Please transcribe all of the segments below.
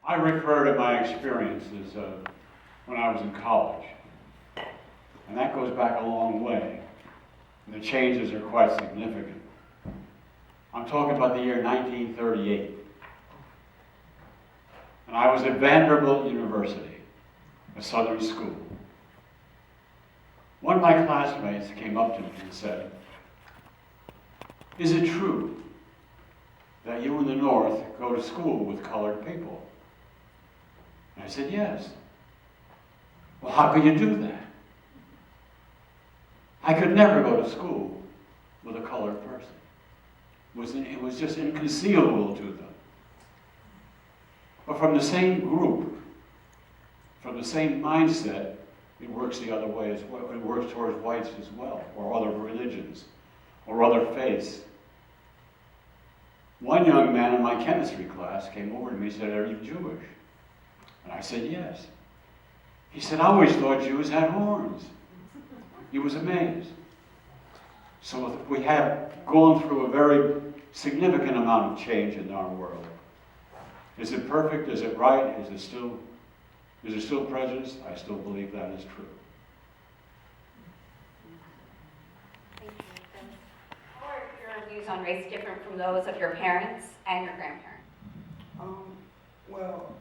I refer to my experiences when I was in college. And that goes back a long way. And the changes are quite significant. I'm talking about the year 1938. And I was at Vanderbilt University, a Southern school. One of my classmates came up to me and said, "Is it true that you in the North go to school with colored people?" And I said, "Yes." "Well, how could you do that?" "I could never go to school with a colored person. It was just inconceivable to them. But from the same group, from the same mindset, it works the other way as well. It works towards whites as well, or other religions, or other faiths." One young man in my chemistry class came over to me and said, "Are you Jewish?" And I said, "Yes." He said, "I always thought Jews had horns." He was amazed. So we have gone through a very significant amount of change in our world. Is it perfect? Is it right? Is there still prejudice? I still believe that is true. Thank you. How are your views on race different from those of your parents and your grandparents? Well,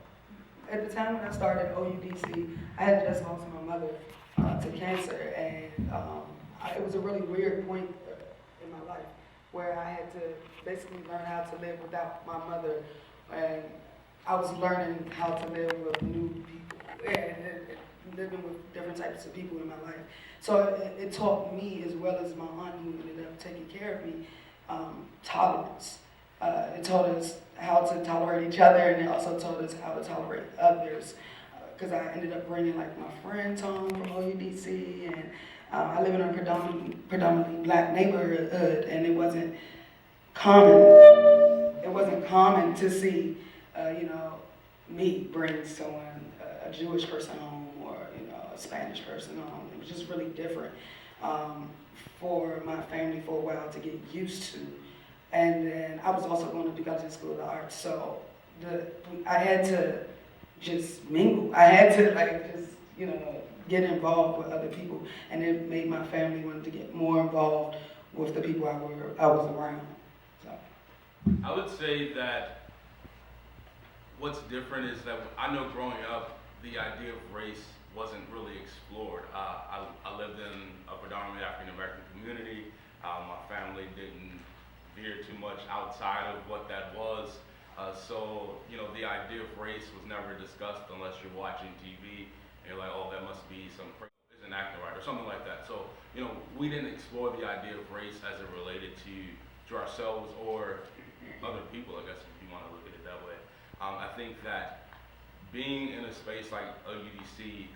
at the time when I started OUDC, I had just lost my mother to cancer, and it was a really weird point in my life where I had to basically learn how to live without my mother, and I was learning how to live with new people and living with different types of people in my life. So it taught me, as well as my aunt who ended up taking care of me, tolerance. It taught us how to tolerate each other, and it also taught us how to tolerate others. Because I ended up bringing like my friends home from OUDC, and I live in a predominantly black neighborhood, and it wasn't common. It wasn't common to see, me bring someone, a Jewish person home, or a Spanish person home. It was just really different for my family for a while to get used to. And then I was also going to Duquesne School of the Arts, so I had to just mingle. I had to get involved with other people, and it made my family want to get more involved with the people I was around. So I would say that what's different is that I know growing up, the idea of race wasn't really explored. I lived in a predominantly African American community. My family didn't veer too much outside of what that was. So the idea of race was never discussed unless you're watching TV and you're like, oh, that must be some person isn't acting right or something like that. So we didn't explore the idea of race as it related to ourselves or other people, I guess, if you want to look at it that way. I think that being in a space like OUDC,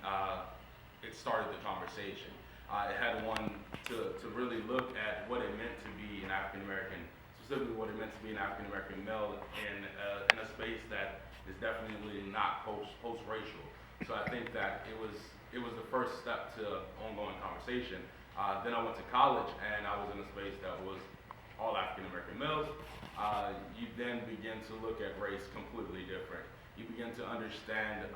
it started the conversation. It had one to really look at what it meant to be an African American, specifically what it meant to be an African American male in a space that is definitely not post-racial. So I think that it was the first step to ongoing conversation. Then I went to college and I was in a space that was all African American males. You then begin to look at race completely different. You begin to understand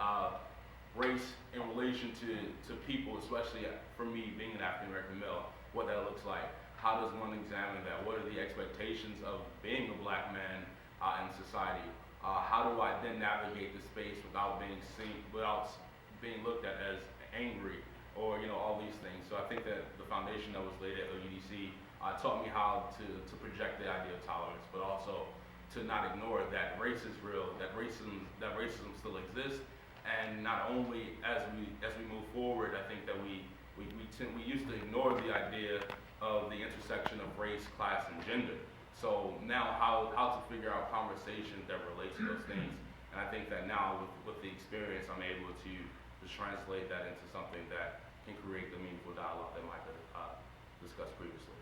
race in relation to people, especially for me being an African American male, what that looks like. How does one examine that? What are the expectations of being a black man in society? How do I then navigate the space without being seen, without being looked at as angry, or all these things? So I think that the foundation that was laid at OUDC taught me how to project the idea of tolerance, but also to not ignore that race is real, that racism still exists, and not only as we move forward, I think that we used to ignore the idea of the intersection of race, class, and gender. So now how to figure out conversations that relate to those things, and I think that now with the experience, I'm able to translate that into something that can create the meaningful dialogue that Mike discussed previously.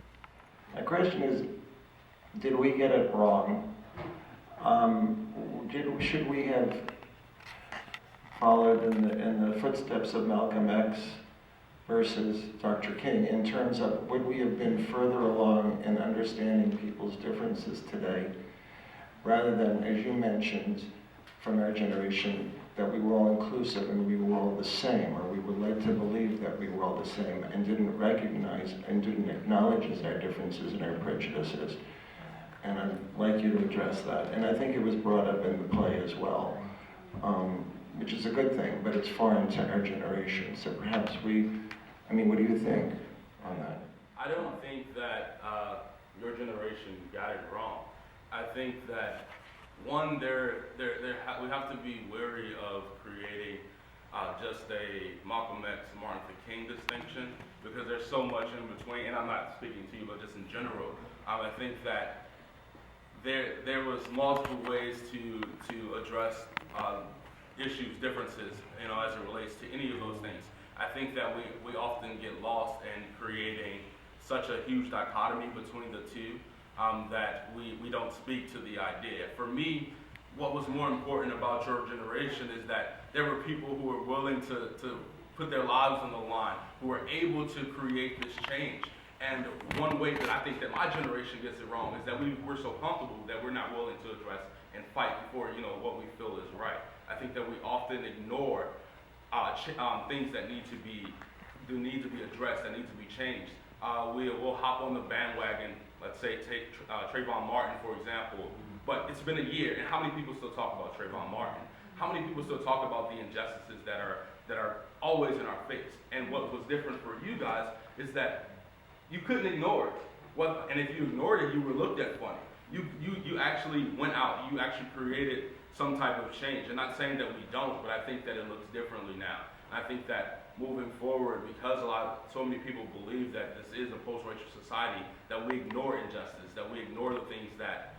My question is, did we get it wrong? Should we have followed in the footsteps of Malcolm X versus Dr. King in terms of would we have been further along in understanding people's differences today rather than, as you mentioned, from our generation that we were all inclusive and we were all the same, or we were led to believe that we were all the same and didn't recognize and didn't acknowledge our differences and our prejudices. And I'd like you to address that. And I think it was brought up in the play as well, which is a good thing, but it's foreign to our generation. So perhaps I mean, what do you think on that? I don't think that your generation got it wrong. I think that one, we have to be wary of creating just a Malcolm X, Martin Luther King distinction, because there's so much in between, and I'm not speaking to you, but just in general, I think that there was multiple ways to address issues, differences, as it relates to any of those things. I think that we often get lost in creating such a huge dichotomy between the two that we don't speak to the idea. For me, what was more important about your generation is that there were people who were willing to put their lives on the line, who were able to create this change. And one way that I think that my generation gets it wrong is that we're so comfortable that we're not willing to address and fight for what we feel is right. I think that we often ignore things that need to be addressed, that need to be changed. We'll hop on the bandwagon. Let's say take Trayvon Martin, for example, but it's been a year, and how many people still talk about Trayvon Martin? How many people still talk about the injustices that are always in our face? And what was different for you guys is that you couldn't ignore it. And if you ignored it, you were looked at funny. You actually went out. You actually created some type of change. I'm not saying that we don't, but I think that it looks differently now. And I think that moving forward, because so many people believe that this is a post-racial society, that we ignore injustice, that we ignore the things that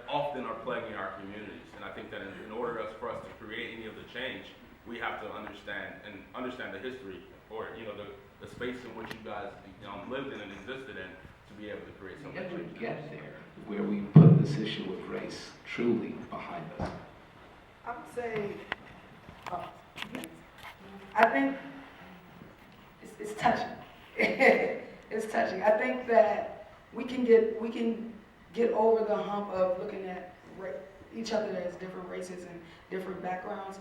often are plaguing our communities. And I think that in order for us to create any of the change, we have to understand the history, or the space in which you guys lived in and existed in, to be able to create something. We never get there where we put this issue of race truly behind us. I would say, I think it's touching. It's touching. I think that we can get over the hump of looking at each other as different races and different backgrounds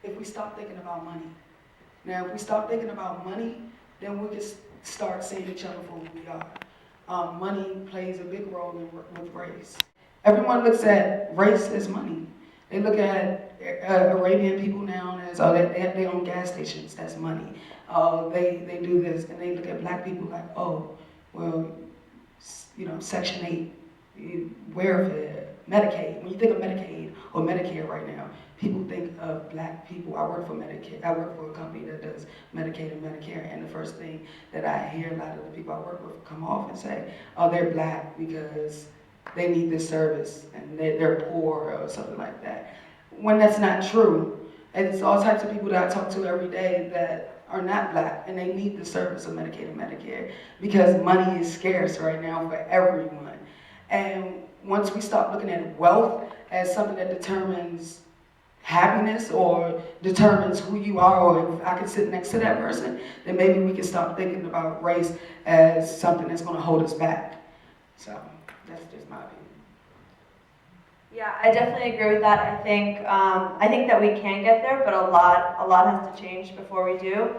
if we stop thinking about money. Now, if we stop thinking about money, then we can start seeing each other for who we are. Money plays a big role with race. Everyone looks at race as money. They look at Arabian people now as, they own gas stations, that's money. They do this, and they look at black people like, Section 8, welfare, Medicaid. When you think of Medicaid or Medicare right now, people think of black people. I work for Medicare. I work for a company that does Medicaid and Medicare, and the first thing that I hear a lot of the people I work with come off and say, they're black because they need this service and they're poor or something like that. When that's not true. And it's all types of people that I talk to every day that are not black and they need the service of Medicaid and Medicare because money is scarce right now for everyone. And once we stop looking at wealth as something that determines happiness or determines who you are, or if I can sit next to that person, then maybe we can stop thinking about race as something that's going to hold us back. So that's just my opinion. Yeah, I definitely agree with that. I think that we can get there, but a lot has to change before we do.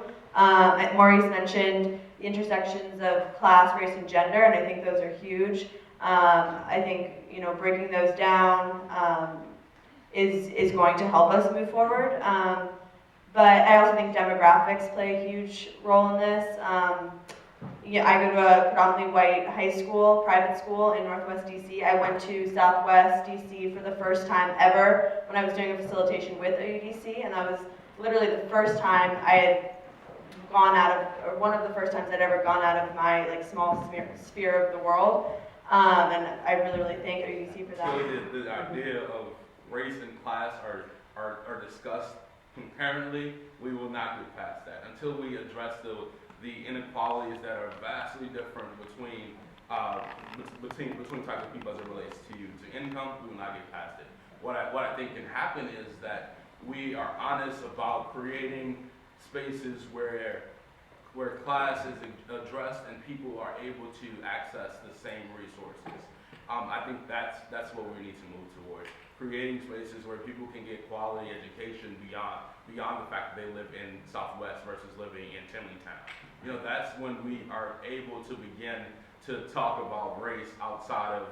Maurice mentioned the intersections of class, race, and gender, and I think those are huge. I think breaking those down is going to help us move forward. But I also think demographics play a huge role in this. I go to a predominantly white high school, private school in Northwest DC. I went to Southwest DC for the first time ever when I was doing a facilitation with OUDC, and that was literally the first time I had gone out of, or one of the first times I'd ever gone out of my small sphere of the world. And I really thank OUDC for that. So the idea of race and class are discussed concurrently. We will not get past that until we address the inequalities that are vastly different between types of people as it relates to income. We will not get past it. What I think can happen is that we are honest about creating spaces where class is addressed and people are able to access the same resources. I think that's what we need to move towards. creating spaces where people can get quality education beyond the fact that they live in Southwest versus living in Timlingtown. You know, that's when we are able to begin to talk about race outside of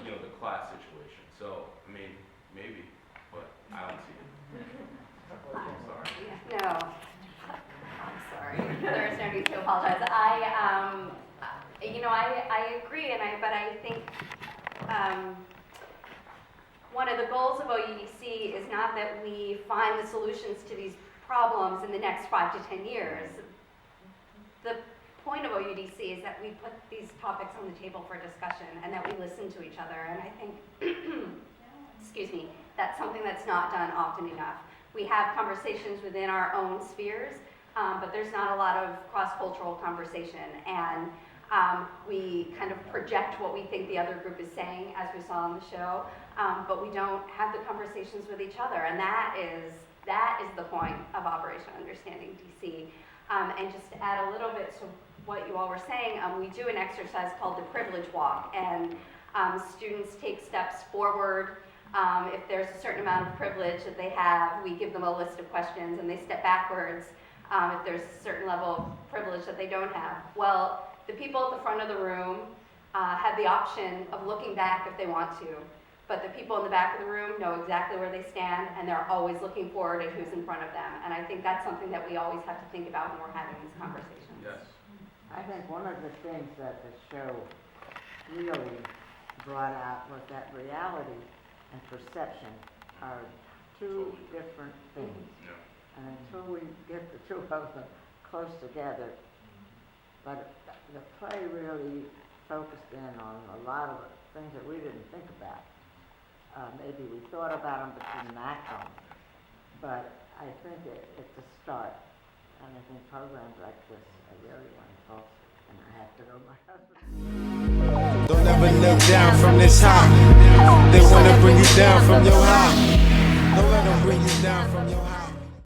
you know, the class situation. So, I mean, maybe, but I don't see it. I'm sorry. No, I'm sorry. There's no need to apologize. I agree, but I think one of the goals of OUDC is not that we find the solutions to these problems in the next 5 to 10 years. The point of OUDC is that we put these topics on the table for discussion and that we listen to each other. And I think, excuse me, that's something that's not done often enough. We have conversations within our own spheres, but there's not a lot of cross-cultural conversation. And we kind of project what we think the other group is saying, as we saw on the show, but we don't have the conversations with each other. And that is the point of Operation Understanding DC. And just to add a little bit to what you all were saying, we do an exercise called the Privilege Walk, and students take steps forward. If there's a certain amount of privilege that they have, we give them a list of questions, and they step backwards if there's a certain level of privilege that they don't have. Well, the people at the front of the room have the option of looking back if they want to, but the people in the back of the room know exactly where they stand, and they're always looking forward at who's in front of them. And I think that's something that we always have to think about when we're having these conversations. Yes. I think one of the things that the show really brought out was that reality and perception are two different things. Yeah. And until we get the two of them close together, but the play really focused in on a lot of things that we didn't think about. Maybe we thought about them but didn't act on them. But I think it's a start. And I think programs like this are really wonderful. And I have to go, my husband. Don't ever look down from this high. They wanna bring you down from your high. Don't let them bring you down from your high.